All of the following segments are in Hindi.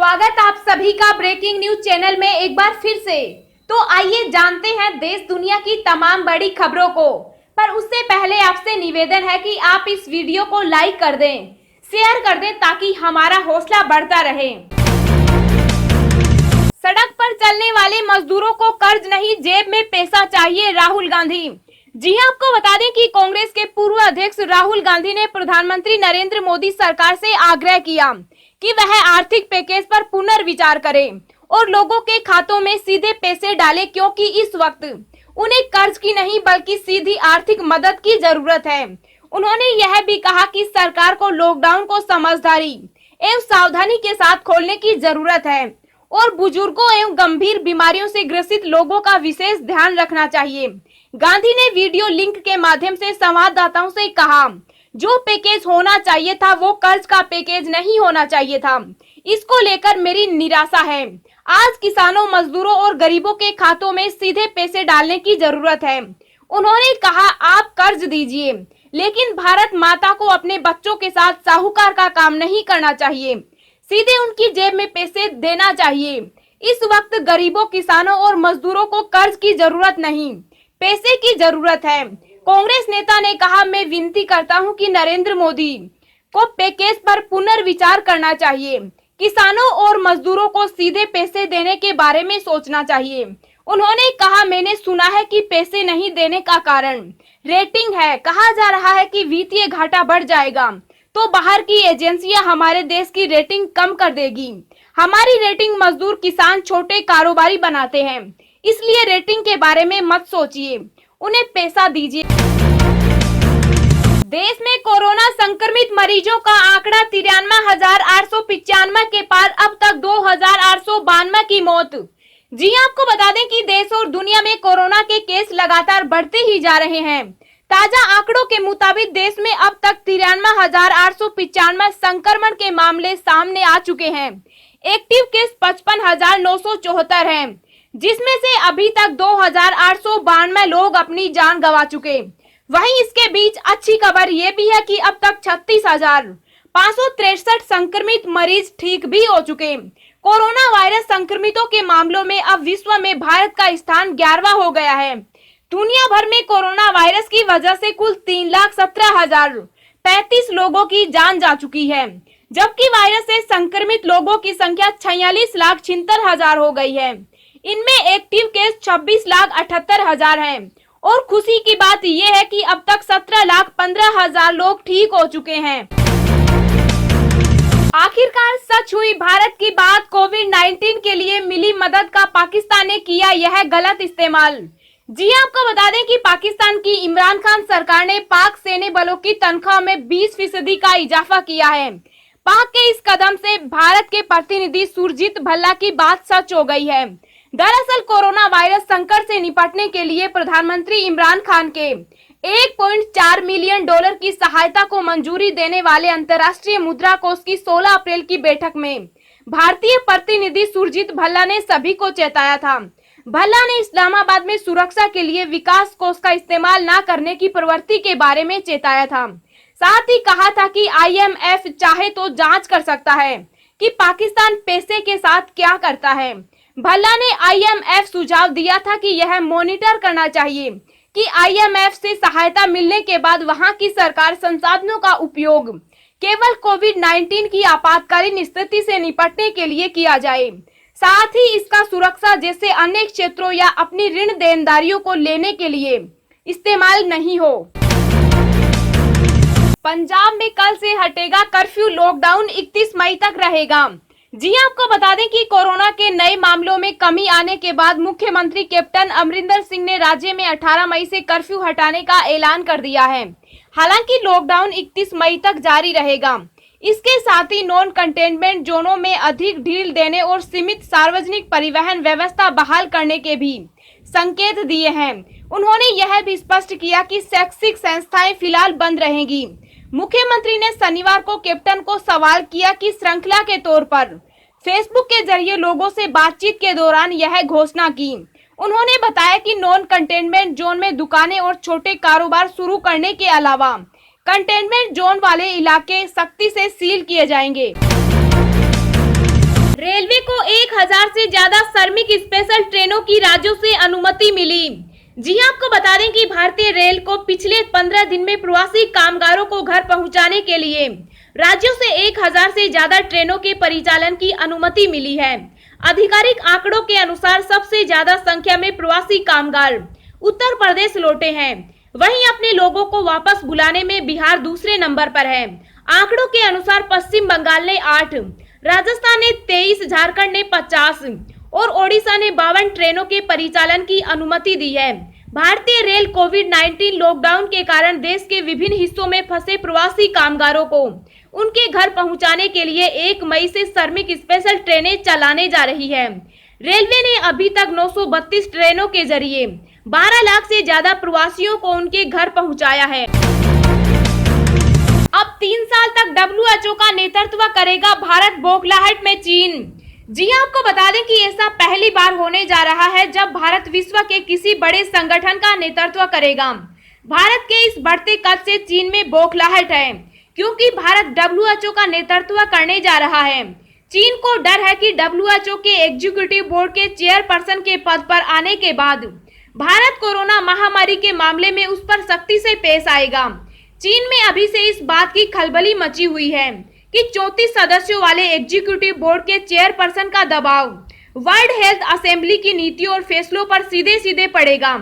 स्वागत आप सभी का ब्रेकिंग न्यूज चैनल में एक बार फिर से। तो आइए जानते हैं देश दुनिया की तमाम बड़ी खबरों को। पर उससे पहले आपसे निवेदन है कि आप इस वीडियो को लाइक कर दें, शेयर कर दें ताकि हमारा हौसला बढ़ता रहे। सड़क पर चलने वाले मजदूरों को कर्ज नहीं, जेब में पैसा चाहिए, राहुल गांधी। जी हां, आपको बता दें कि कांग्रेस के पूर्व अध्यक्ष राहुल गांधी ने प्रधानमंत्री नरेंद्र मोदी सरकार से आग्रह किया कि वह आर्थिक पैकेज पर पुनर्विचार करे और लोगों के खातों में सीधे पैसे डाले, क्योंकि इस वक्त उन्हें कर्ज की नहीं बल्कि सीधी आर्थिक मदद की जरूरत है। उन्होंने यह भी कहा कि सरकार को लॉकडाउन को समझदारी एवं सावधानी के साथ खोलने की जरूरत है और बुजुर्गों एवं गंभीर बीमारियों से ग्रसित लोगों का विशेष ध्यान रखना चाहिए। गांधी ने वीडियो लिंक के माध्यम से संवाददाताओं से कहा, जो पैकेज होना चाहिए था वो कर्ज का पैकेज नहीं होना चाहिए था। इसको लेकर मेरी निराशा है। आज किसानों, मजदूरों और गरीबों के खातों में सीधे पैसे डालने की जरूरत है। उन्होंने कहा, आप कर्ज दीजिए, लेकिन भारत माता को अपने बच्चों के साथ साहूकार का काम नहीं करना चाहिए, सीधे उनकी जेब में पैसे देना चाहिए। इस वक्त गरीबों, किसानों और मजदूरों को कर्ज की जरूरत नहीं, पैसे की जरूरत है। कांग्रेस नेता ने कहा, मैं विनती करता हूं कि नरेंद्र मोदी को पैकेज पर पुनर्विचार करना चाहिए। किसानों और मजदूरों को सीधे पैसे देने के बारे में सोचना चाहिए। उन्होंने कहा, मैंने सुना है कि पैसे नहीं देने का कारण रेटिंग है। कहा जा रहा है कि वित्तीय घाटा बढ़ जाएगा तो बाहर की एजेंसियां हमारे देश की रेटिंग कम कर देगी। हमारी रेटिंग मजदूर, किसान, छोटे कारोबारी बनाते हैं, इसलिए रेटिंग के बारे में मत सोचिए, उन्हें पैसा दीजिए। देश में कोरोना संक्रमित मरीजों का आंकड़ा 93,895 के पार, अब तक 2,892 की मौत। जी आपको बता दें कि देश और दुनिया में कोरोना के केस लगातार बढ़ते ही जा रहे हैं। ताजा आंकड़ों के मुताबिक देश में अब तक 93,895 संक्रमण के मामले सामने आ चुके हैं। एक्टिव केस 55,974 हैं, जिसमें से अभी तक 2,892 लोग अपनी जान गंवा चुके। वहीं इसके बीच अच्छी खबर ये भी है कि अब तक 36,563 संक्रमित मरीज ठीक भी हो चुके। कोरोना वायरस संक्रमितों के मामलों में अब विश्व में भारत का स्थान 11वां हो गया है। दुनिया भर में कोरोना वायरस की वजह से कुल 3,17,035 लोगों की जान जा चुकी है, जबकि वायरस से संक्रमित लोगों की संख्या 46,76,000 हो गई है। इनमें एक्टिव केस 26,78,000 हैं और खुशी की बात यह है कि अब तक 17,15,000 लोग ठीक हो चुके हैं। आखिरकार सच हुई भारत की बात, कोविड-19 के लिए मिली मदद का पाकिस्तान ने किया यह गलत इस्तेमाल। जी आपको बता दें कि पाकिस्तान की इमरान खान सरकार ने पाक सैन्य बलों की तनख्वाह में 20% का इजाफा किया है। पाक के इस कदम से भारत के प्रतिनिधि सुरजीत भल्ला की बात सच हो गई है। दरअसल कोरोना वायरस संकट से निपटने के लिए प्रधानमंत्री इमरान खान के 1.4 मिलियन डॉलर की सहायता को मंजूरी देने वाले अंतर्राष्ट्रीय मुद्रा कोष की 16 अप्रैल की बैठक में भारतीय प्रतिनिधि सुरजीत भल्ला ने सभी को चेताया था। भल्ला ने इस्लामाबाद में सुरक्षा के लिए विकास कोष का इस्तेमाल न करने की प्रवृत्ति के बारे में चेताया था। साथ ही कहा था कि IMF चाहे तो जांच कर सकता है कि पाकिस्तान पैसे के साथ क्या करता है। भल्ला ने IMF सुझाव दिया था कि यह मॉनिटर करना चाहिए कि IMF से सहायता मिलने के बाद वहां की सरकार संसाधनों का उपयोग केवल कोविड-19 की आपातकालीन स्थिति से निपटने के लिए किया जाए, साथ ही इसका सुरक्षा जैसे अन्य क्षेत्रों या अपनी ऋण देनदारियों को लेने के लिए इस्तेमाल नहीं हो। पंजाब में कल से हटेगा कर्फ्यू, लॉकडाउन 31 मई तक रहेगा। जी आपको बता दें कि कोरोना के नए मामलों में कमी आने के बाद मुख्यमंत्री कैप्टन अमरिंदर सिंह ने राज्य में 18 मई से कर्फ्यू हटाने का ऐलान कर दिया है। हालांकि लॉकडाउन 31 मई तक जारी रहेगा। इसके साथ ही नॉन कंटेनमेंट जोनों में अधिक ढील देने और सीमित सार्वजनिक परिवहन व्यवस्था बहाल करने के भी संकेत दिए हैं। उन्होंने यह भी स्पष्ट किया कि शैक्षिक संस्थाएं फिलहाल बंद रहेंगी। मुख्यमंत्री ने शनिवार को कैप्टन को सवाल किया कि श्रृंखला के तौर पर फेसबुक के जरिए लोगों से बातचीत के दौरान यह घोषणा की। उन्होंने बताया कि नॉन कंटेनमेंट जोन में दुकानें और छोटे कारोबार शुरू करने के अलावा कंटेनमेंट जोन वाले इलाके सख्ती से सील किए जाएंगे। रेलवे को 1000 से ज्यादा श्रमिक स्पेशल ट्रेनों की राज्यों से अनुमति मिली। जी हां, आपको बता दें कि भारतीय रेल को पिछले 15 दिन में प्रवासी कामगारों को घर पहुंचाने के लिए राज्यों से 1000 से ज्यादा ट्रेनों के परिचालन की अनुमति मिली है। आधिकारिक आंकड़ों के अनुसार सबसे ज्यादा संख्या में प्रवासी कामगार उत्तर प्रदेश लौटे हैं। वहीं अपने लोगों को वापस बुलाने में बिहार दूसरे नंबर पर है। आंकड़ों के अनुसार पश्चिम बंगाल ने 8, राजस्थान ने 23, झारखंड ने 50 और ओडिशा ने 52 ट्रेनों के परिचालन की अनुमति दी है। भारतीय रेल कोविड-19 लॉकडाउन के कारण देश के विभिन्न हिस्सों में फंसे प्रवासी कामगारों को उनके घर पहुंचाने के लिए 1 मई से श्रमिक स्पेशल ट्रेनें चलाने जा रही है। रेलवे ने अभी तक 932 ट्रेनों के जरिए 12 लाख से ज्यादा प्रवासियों को उनके घर पहुंचाया है। अब 3 साल तक WHO का नेतृत्व करेगा भारत, बौखलाहट में चीन। जी हां, आपको बता दें कि ऐसा पहली बार होने जा रहा है जब भारत विश्व के किसी बड़े संगठन का नेतृत्व करेगा। भारत के इस बढ़ते कद से चीन में बौखलाहट है, क्योंकि भारत WHO का नेतृत्व करने जा रहा है। चीन को डर है कि WHO के एग्जीक्यूटिव बोर्ड के चेयरपर्सन के पद पर आने के बाद भारत कोरोना महामारी के मामले में उस पर सख्ती से पेश आएगा। चीन में अभी से इस बात की खलबली मची हुई है कि 34 सदस्यों वाले एग्जीक्यूटिव बोर्ड के चेयरपर्सन का दबाव वर्ल्ड हेल्थ असेंबली की नीतियों और फैसलों पर सीधे सीधे पड़ेगा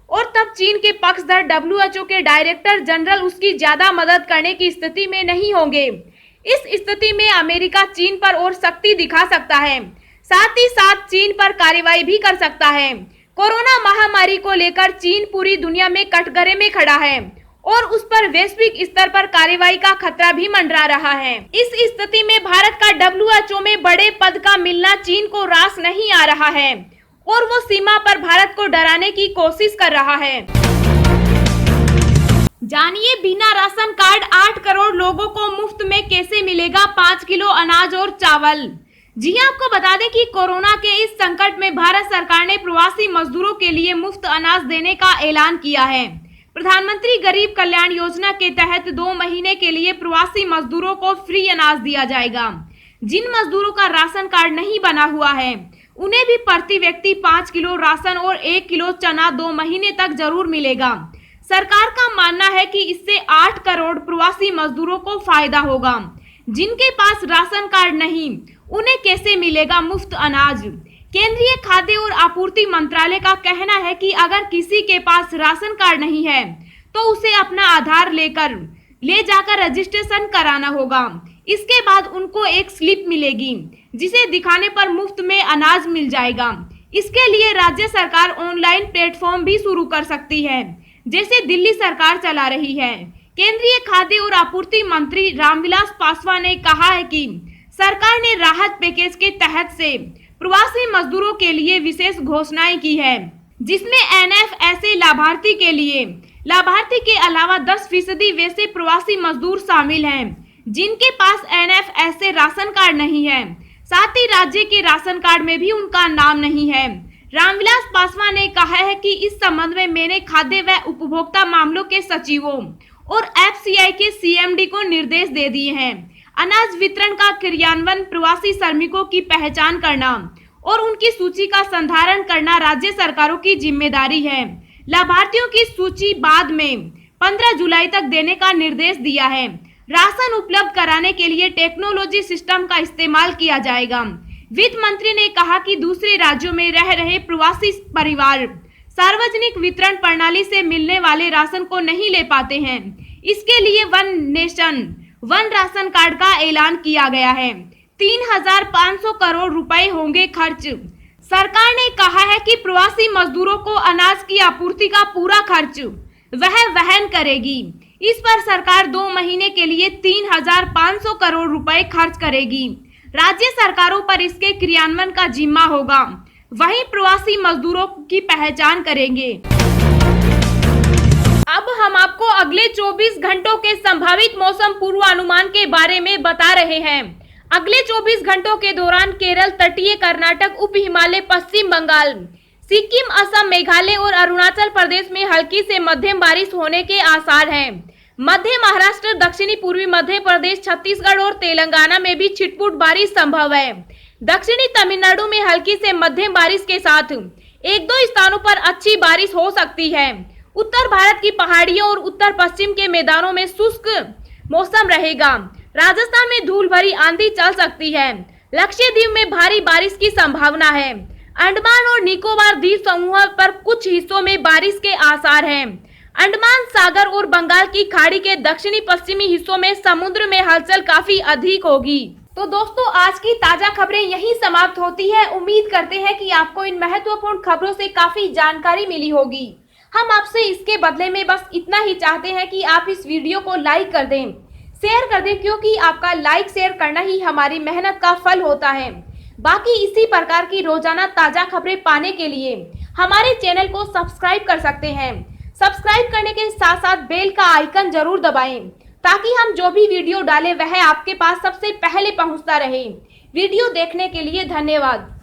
और तब चीन के पक्षधर WHO के डायरेक्टर जनरल उसकी ज्यादा मदद करने की स्थिति में नहीं होंगे। इस स्थिति में अमेरिका चीन पर और सख्ती दिखा सकता है, साथ ही साथ चीन पर कार्रवाई भी कर सकता है। कोरोना महामारी को लेकर चीन पूरी दुनिया में कटघरे में खड़ा है और उस पर वैश्विक स्तर पर कार्रवाई का खतरा भी मंडरा रहा है। इस स्थिति में भारत का WHO में बड़े पद का मिलना चीन को रास नहीं आ रहा है और वो सीमा पर भारत को डराने की कोशिश कर रहा है। जानिए बिना राशन कार्ड 8 करोड़ लोगों को मुफ्त में कैसे मिलेगा 5 किलो अनाज और चावल। जी हां, आपको बता दें कि कोरोना के इस संकट में भारत सरकार ने प्रवासी मजदूरों के लिए मुफ्त अनाज देने का ऐलान किया है। प्रधानमंत्री गरीब कल्याण योजना के तहत 2 महीने के लिए प्रवासी मजदूरों को फ्री अनाज दिया जाएगा। जिन मजदूरों का राशन कार्ड नहीं बना हुआ है उन्हें भी प्रति व्यक्ति 5 किलो राशन और 1 किलो चना 2 महीने तक जरूर मिलेगा। सरकार का मानना है कि इससे 8 करोड़ प्रवासी मजदूरों को फायदा होगा। जिनके पास राशन कार्ड नहीं उन्हें कैसे मिलेगा मुफ्त अनाज। केंद्रीय खाद्य और आपूर्ति मंत्रालय का कहना है कि अगर किसी के पास राशन कार्ड नहीं है तो उसे अपना आधार ले जाकर रजिस्ट्रेशन कराना होगा। इसके बाद उनको एक स्लिप मिलेगी जिसे दिखाने पर मुफ्त में अनाज मिल जाएगा। इसके लिए राज्य सरकार ऑनलाइन प्लेटफॉर्म भी शुरू कर सकती है, जैसे दिल्ली सरकार चला रही है। केंद्रीय खाद्य और आपूर्ति मंत्री रामविलास पासवान ने कहा है कि सरकार ने राहत पैकेज के तहत से प्रवासी मजदूरों के लिए विशेष घोषणाएं की है, जिसमें NFSA लाभार्थी के अलावा 10% वैसे प्रवासी मजदूर शामिल हैं जिनके पास NFSA राशन कार्ड नहीं है। साथ ही राज्य के राशन कार्ड में भी उनका नाम नहीं है। रामविलास पासवान ने कहा है कि इस संबंध में मैंने खाद्य व उपभोक्ता मामलों के सचिवों और FCI के CMD को निर्देश दे दिए हैं। अनाज वितरण का क्रियान्वयन, प्रवासी श्रमिकों की पहचान करना और उनकी सूची का संधारण करना राज्य सरकारों की जिम्मेदारी है। लाभार्थियों की सूची बाद में 15 जुलाई तक देने का निर्देश दिया है। राशन उपलब्ध कराने के लिए टेक्नोलॉजी सिस्टम का इस्तेमाल किया जाएगा। वित्त मंत्री ने कहा कि दूसरे राज्यों में रह रहे प्रवासी परिवार सार्वजनिक वितरण प्रणाली से मिलने वाले राशन को नहीं ले पाते हैं। इसके लिए one nation one ration card का ऐलान किया गया है। 3,500 करोड़ रुपए होंगे खर्च। सरकार ने कहा है कि प्रवासी मजदूरों को अनाज की आपूर्ति का पूरा खर्च वह वहन करेगी। इस पर सरकार 2 महीने के लिए 3,500 करोड़ रुपए खर्च करेगी। राज्य सरकारों पर इसके क्रियान्वयन का जिम्मा होगा, वहीं प्रवासी मजदूरों की पहचान करेंगे। अब हम आपको अगले 24 घंटों के संभावित मौसम पूर्वानुमान के बारे में बता रहे हैं। अगले 24 घंटों के दौरान केरल, तटीय कर्नाटक, उप हिमालय, पश्चिम बंगाल, सिक्किम, असम, मेघालय और अरुणाचल प्रदेश में हल्की से मध्यम बारिश होने के आसार हैं। मध्य महाराष्ट्र, दक्षिणी पूर्वी मध्य प्रदेश, छत्तीसगढ़ और तेलंगाना में भी छिटपुट बारिश संभव है। दक्षिणी तमिलनाडु में हल्की से मध्यम बारिश के साथ एक दो स्थानों पर अच्छी बारिश हो सकती है। उत्तर भारत की पहाड़ियों और उत्तर पश्चिम के मैदानों में शुष्क मौसम रहेगा। राजस्थान में धूल भरी आंधी चल सकती है। लक्षद्वीप में भारी बारिश की संभावना है। अंडमान और निकोबार द्वीप समूह पर कुछ हिस्सों में बारिश के आसार हैं। अंडमान सागर और बंगाल की खाड़ी के दक्षिणी पश्चिमी हिस्सों में समुद्र में हलचल काफी अधिक होगी। तो दोस्तों, आज की ताजा खबरें यहीं समाप्त होती है। उम्मीद करते हैं कि आपको इन महत्वपूर्ण खबरों से काफी जानकारी मिली होगी। हम आपसे इसके बदले में बस इतना ही चाहते हैं कि आप इस वीडियो को लाइक कर दें, शेयर कर दें, क्योंकि आपका लाइक शेयर करना ही हमारी मेहनत का फल होता है। बाकी इसी प्रकार की रोजाना ताजा खबरें पाने के लिए हमारे चैनल को सब्सक्राइब कर सकते हैं। सब्सक्राइब करने के साथ साथ बेल का आइकन जरूर दबाएं, ताकि हम जो भी वीडियो डालें वह आपके पास सबसे पहले पहुंचता रहे। वीडियो देखने के लिए धन्यवाद।